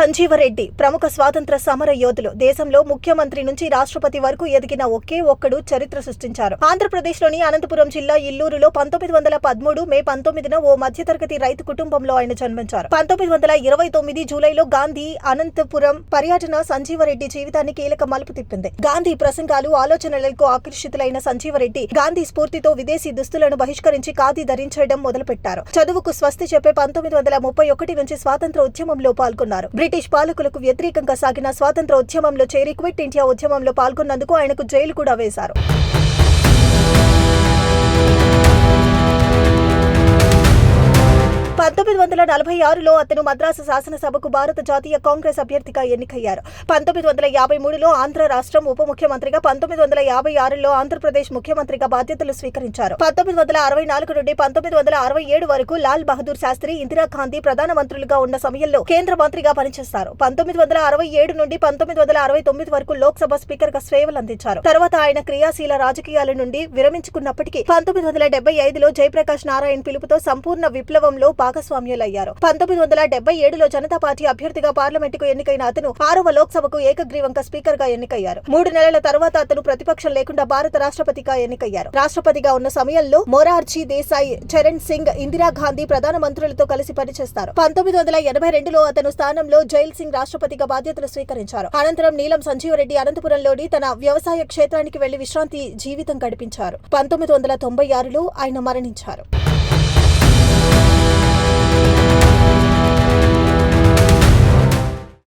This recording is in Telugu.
సంజీవరెడ్డి ప్రముఖ స్వాతంత్ర సమర యోధులు. దేశంలో ముఖ్యమంత్రి నుంచి రాష్ట్రపతి వరకు ఎదిగిన ఒకే ఒక్కడు చరిత్ర సృష్టించారు. ఆంధ్రప్రదేశ్లోని అనంతపురం జిల్లా ఇల్లూరులో 1913 మే 19న ఓ మధ్యతరగతి రైతు కుటుంబంలో ఆయన జన్మించారు. 1929 జూలైలో గాంధీ అనంతపురం పర్యటన సంజీవరెడ్డి జీవితాన్ని కీలక మలుపు తిప్పింది. గాంధీ ప్రసంగాలు, ఆలోచనలకు ఆకర్షితులైన సంజీవరెడ్డి గాంధీ స్ఫూర్తితో విదేశీ దుస్తులను బహిష్కరించి ఖాదీ ధరించడం మొదలుపెట్టారు. చదువుకు స్వస్తి చెప్పే 1931 నుంచి స్వాతంత్ర ఉద్యమంలో పాల్గొన్నారు. బ్రిటిష్ పాలకులకు వ్యతిరేకంగా సాగిన స్వాతంత్ర ఉద్యమంలో చేరి క్విట్ ఇండియా ఉద్యమంలో పాల్గొన్నందుకు ఆయనకు జైలు కూడా వేశారు. 1946లో అతను మద్రాసు శాసనసభకు భారత జాతీయ కాంగ్రెస్ అభ్యర్థిగా ఎన్నికయ్యారు. 1953లో ఆంధ్ర రాష్ట్రం ఉప ముఖ్యమంత్రిగా, 1956లో ఆంధ్రప్రదేశ్ ముఖ్యమంత్రిగా బాధ్యతలు స్వీకరించారు. 1964 నుండి 1967 వరకు లాల్ బహదూర్ శాస్త్రి, ఇందిరాగాంధీ ప్రధానమంత్రులుగా ఉన్న సమయంలో కేంద్ర మంత్రిగా పనిచేశారు. 1967 నుండి 1969 వరకు లోక్సభ స్పీకర్ గా సేవలందించారు. తర్వాత ఆయన క్రియాశీల రాజకీయాల నుండి విరమించుకున్నప్పటికీ 1975లో జయప్రకాష్ నారాయణ్ పిలుపుతో సంపూర్ణ విప్లవంలో భాగస్వామ్యులయ్యారు. 1977లో జనతా పార్టీ అభ్యర్థిగా పార్లమెంటుకు ఎన్నికైన అతను 6వ లోక్సభకు ఏకగ్రీవంగా స్పీకర్ గా ఎన్నికయ్యారు. 3 నెలల తర్వాత అతను ప్రతిపక్షం లేకుండా భారత రాష్ట్రపతిగా ఎన్నికయ్యారు. రాష్ట్రపతిగా ఉన్న సమయంలో మొరార్జీ దేశాయ్, చరణ్ సింగ్, ఇందిరాగాంధీ ప్రధానమంత్రులతో కలిసి పనిచేస్తారు. 1982లో అతను స్థానంలో జైల్ సింగ్ రాష్ట్రపతిగా బాధ్యతలు స్వీకరించారు. అనంతరం నీలం సంజీవరెడ్డి అనంతపురంలోని తన వ్యవసాయ క్షేత్రానికి వెళ్లి విశ్రాంతి జీవితం గడిపించారు. 1996లో ఆయన మరణించారు.